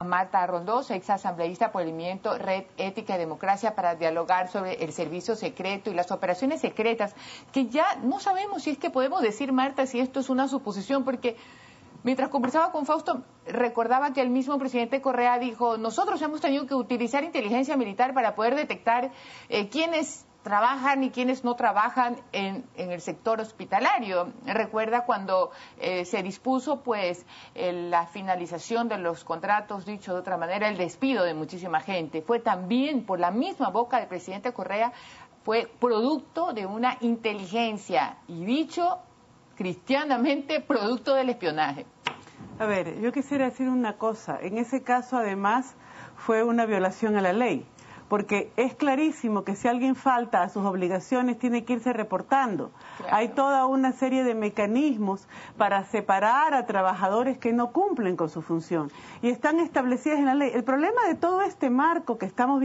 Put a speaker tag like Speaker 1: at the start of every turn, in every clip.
Speaker 1: Marta Rondoso, ex asambleísta por el movimiento Red Ética y Democracia, para dialogar sobre el servicio secreto y las operaciones secretas, que ya no sabemos si es que podemos decir, Marta, si esto es una suposición, porque mientras conversaba con Fausto, recordaba que el mismo presidente Correa dijo, nosotros hemos tenido que utilizar inteligencia militar para poder detectar quiénes trabajan y quienes no trabajan en el sector hospitalario. Recuerda cuando se dispuso pues la finalización de los contratos, dicho de otra manera, el despido de muchísima gente. Fue también por la misma boca del presidente Correa, fue producto de una inteligencia y dicho cristianamente producto del espionaje.
Speaker 2: A ver, yo quisiera decir una cosa. En ese caso, además, fue una violación a la ley. Porque es clarísimo que si alguien falta a sus obligaciones tiene que irse reportando. Claro. Hay toda una serie de mecanismos para separar a trabajadores que no cumplen con su función y están establecidas en la ley. El problema de todo este marco que estamos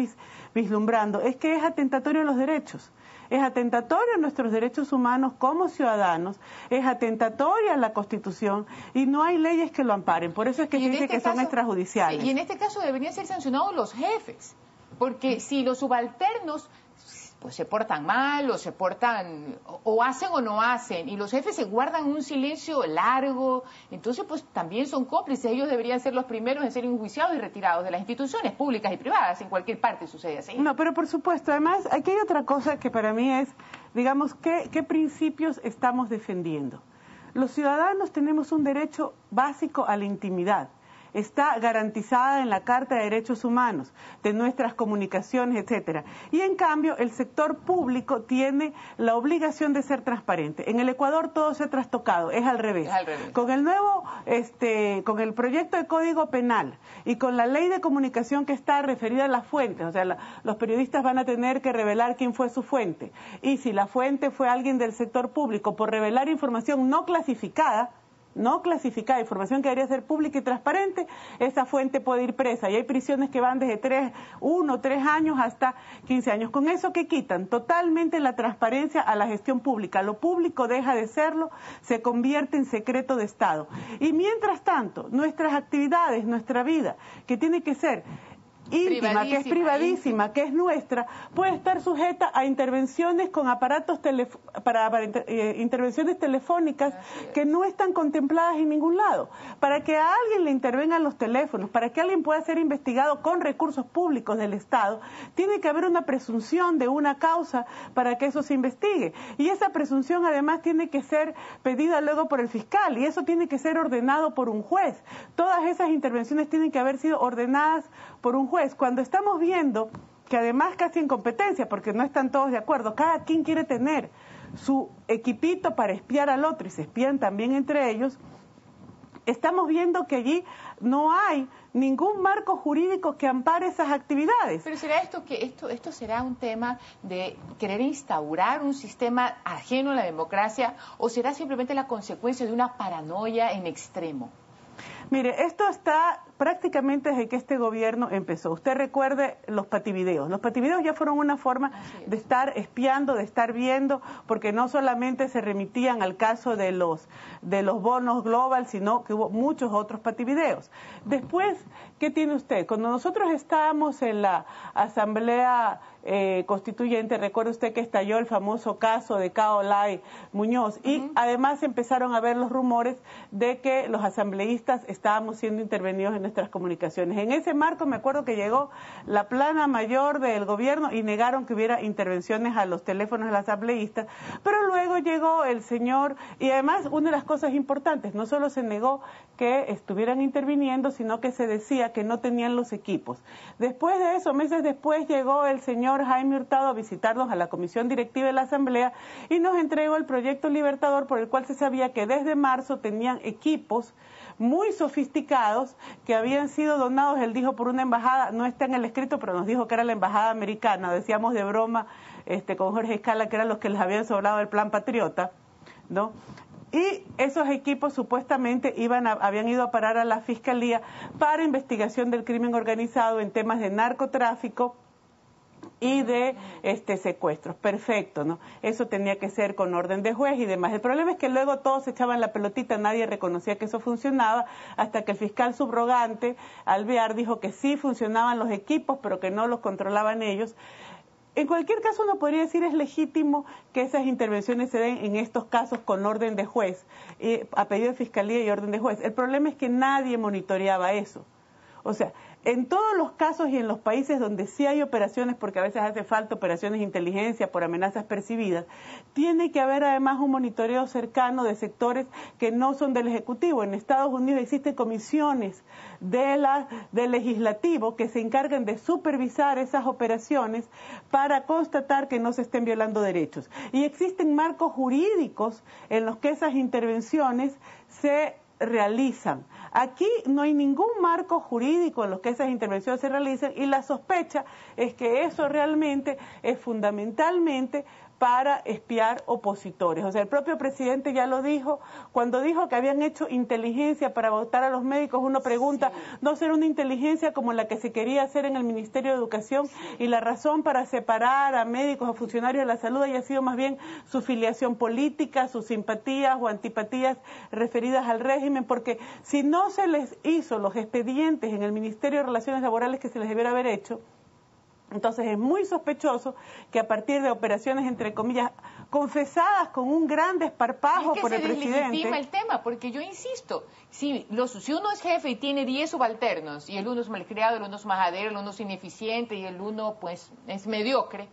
Speaker 2: vislumbrando es que es atentatorio a los derechos. Es atentatorio a nuestros derechos humanos como ciudadanos, es atentatorio a la Constitución y no hay leyes que lo amparen. Por eso es que se dice que son extrajudiciales.
Speaker 1: Sí, y en este caso deberían ser sancionados los jefes. Porque si los subalternos pues se portan mal o se portan o hacen o no hacen y los jefes se guardan un silencio largo, entonces pues también son cómplices. Ellos deberían ser los primeros en ser enjuiciados y retirados de las instituciones públicas y privadas. En cualquier parte sucede así.
Speaker 2: No, pero por supuesto, además aquí hay otra cosa que para mí es, digamos, ¿qué principios estamos defendiendo? Los ciudadanos tenemos un derecho básico a la intimidad. Está garantizada en la Carta de Derechos Humanos, de nuestras comunicaciones, etcétera. Y en cambio, el sector público tiene la obligación de ser transparente. En el Ecuador todo se ha trastocado, es al revés.
Speaker 1: Es al revés.
Speaker 2: Con el nuevo, con el proyecto de Código Penal y con la ley de comunicación que está referida a las fuentes, o sea, los periodistas van a tener que revelar quién fue su fuente. Y si la fuente fue alguien del sector público, por revelar información no clasificada, información que debería ser pública y transparente, esa fuente puede ir presa y hay prisiones que van desde 1 o 3 años hasta 15 años. ¿Con eso qué quitan? Totalmente la transparencia a la gestión pública. Lo público deja de serlo, se convierte en secreto de Estado. Y mientras tanto, nuestras actividades, nuestra vida, que tiene que ser íntima, que es privadísima, que es nuestra, puede estar sujeta a intervenciones con aparatos intervenciones telefónicas que no están contempladas en ningún lado. Para que a alguien le intervengan los teléfonos, para que alguien pueda ser investigado con recursos públicos del Estado, tiene que haber una presunción de una causa para que eso se investigue. Y esa presunción además tiene que ser pedida luego por el fiscal y eso tiene que ser ordenado por un juez. Todas esas intervenciones tienen que haber sido ordenadas por un juez. Cuando estamos viendo que además casi en competencia, porque no están todos de acuerdo, cada quien quiere tener su equipito para espiar al otro y se espían también entre ellos, estamos viendo que allí no hay ningún marco jurídico que ampare esas actividades.
Speaker 1: Pero ¿será esto será un tema de querer instaurar un sistema ajeno a la democracia o será simplemente la consecuencia de una paranoia en extremo?
Speaker 2: Mire, esto está prácticamente desde que este gobierno empezó. Usted recuerde los pativideos. Los pativideos ya fueron una forma de estar espiando, de estar viendo, porque no solamente se remitían al caso de los bonos global, sino que hubo muchos otros pativideos. Después, ¿qué tiene usted? Cuando nosotros estábamos en la Asamblea Constituyente, recuerde usted que estalló el famoso caso de Caolay Muñoz y además empezaron a ver los rumores de que los asambleístas estábamos siendo intervenidos en nuestras comunicaciones. En ese marco me acuerdo que llegó la plana mayor del gobierno y negaron que hubiera intervenciones a los teléfonos de los asambleístas, pero luego llegó el señor y además una de las cosas importantes, no solo se negó que estuvieran interviniendo, sino que se decía que no tenían los equipos. Después de eso, meses después, llegó el señor Jaime Hurtado a visitarnos a la comisión directiva de la Asamblea y nos entregó el proyecto Libertador por el cual se sabía que desde marzo tenían equipos muy sofisticados que habían sido donados, él dijo, por una embajada, no está en el escrito, pero nos dijo que era la embajada americana, decíamos de broma con Jorge Escala que eran los que les habían sobrado el plan Patriota, ¿no? Y esos equipos supuestamente habían ido a parar a la Fiscalía para investigación del crimen organizado en temas de narcotráfico y de secuestros. Perfecto, ¿no? Eso tenía que ser con orden de juez y demás. El problema es que luego todos echaban la pelotita, nadie reconocía que eso funcionaba, hasta que el fiscal subrogante, Alvear, dijo que sí funcionaban los equipos, pero que no los controlaban ellos. En cualquier caso, uno podría decir es legítimo que esas intervenciones se den en estos casos con orden de juez, a pedido de fiscalía y orden de juez. El problema es que nadie monitoreaba eso. O sea, en todos los casos y en los países donde sí hay operaciones, porque a veces hace falta operaciones de inteligencia por amenazas percibidas, tiene que haber además un monitoreo cercano de sectores que no son del Ejecutivo. En Estados Unidos existen comisiones del Legislativo que se encargan de supervisar esas operaciones para constatar que no se estén violando derechos. Y existen marcos jurídicos en los que esas intervenciones se realizan. Aquí no hay ningún marco jurídico en los que esas intervenciones se realicen y la sospecha es que eso realmente es fundamentalmente para espiar opositores. O sea, el propio presidente ya lo dijo, cuando dijo que habían hecho inteligencia para votar a los médicos, uno pregunta, ¿no será una inteligencia como la que se quería hacer en el Ministerio de Educación? Y la razón para separar a médicos, a funcionarios de la salud, haya sido más bien su filiación política, sus simpatías o antipatías referidas al régimen, porque si no se les hizo los expedientes en el Ministerio de Relaciones Laborales que se les debiera haber hecho, entonces es muy sospechoso que a partir de operaciones, entre comillas, confesadas con un gran desparpajo por el presidente...
Speaker 1: se deslegitima el tema, porque yo insisto, si uno es jefe y tiene 10 subalternos, y el uno es malcriado, el uno es majadero, el uno es ineficiente y el uno pues es mediocre,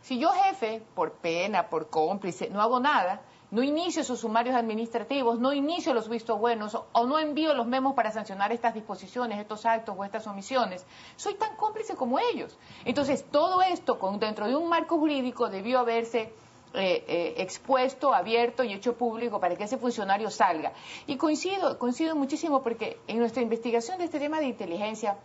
Speaker 1: si yo jefe, por pena, por cómplice, no hago nada, no inicio esos sumarios administrativos, no inicio los vistos buenos o no envío los memos para sancionar estas disposiciones, estos actos o estas omisiones, soy tan cómplice como ellos. Entonces, todo esto dentro de un marco jurídico debió haberse expuesto, abierto y hecho público para que ese funcionario salga. Y coincido muchísimo porque en nuestra investigación de este tema de inteligencia,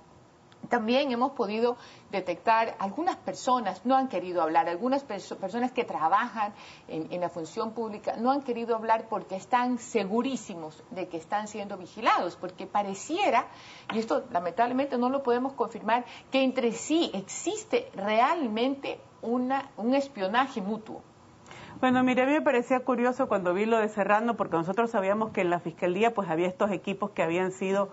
Speaker 1: también hemos podido detectar algunas personas no han querido hablar, algunas personas que trabajan en la función pública no han querido hablar porque están segurísimos de que están siendo vigilados, porque pareciera, y esto lamentablemente no lo podemos confirmar, que entre sí existe realmente un espionaje mutuo.
Speaker 2: Bueno, mire, a mí me parecía curioso cuando vi lo de Serrano, porque nosotros sabíamos que en la Fiscalía pues había estos equipos que habían sido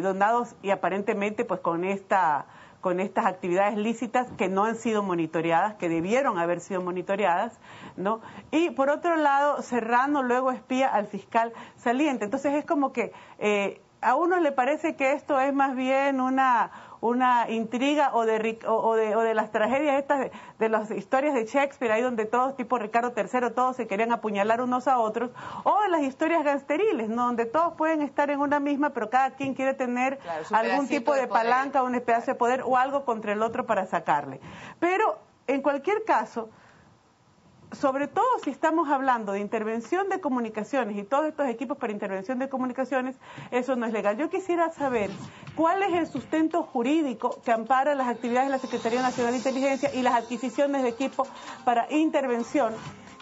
Speaker 2: donados y aparentemente pues con estas actividades lícitas que no han sido monitoreadas, que debieron haber sido monitoreadas, ¿no? Y por otro lado, Serrano luego espía al fiscal saliente. Entonces es como que a uno le parece que esto es más bien una intriga o de las tragedias estas de las historias de Shakespeare, ahí donde todos, tipo Ricardo III, todos se querían apuñalar unos a otros, o en las historias gangsteriles, ¿no? Donde todos pueden estar en una misma, pero cada quien quiere tener algún tipo de palanca, un pedazo de poder o algo contra el otro para sacarle. Pero, en cualquier caso, sobre todo si estamos hablando de intervención de comunicaciones y todos estos equipos para intervención de comunicaciones, eso no es legal. Yo quisiera saber cuál es el sustento jurídico que ampara las actividades de la Secretaría Nacional de Inteligencia y las adquisiciones de equipos para intervención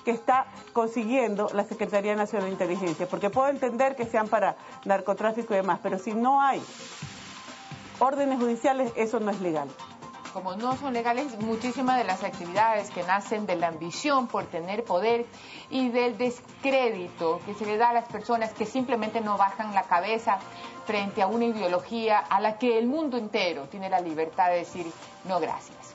Speaker 2: que está consiguiendo la Secretaría Nacional de Inteligencia, porque puedo entender que sean para narcotráfico y demás, pero si no hay órdenes judiciales, eso no es legal.
Speaker 1: Como no son legales, muchísimas de las actividades que nacen de la ambición por tener poder y del descrédito que se le da a las personas que simplemente no bajan la cabeza frente a una ideología a la que el mundo entero tiene la libertad de decir no gracias.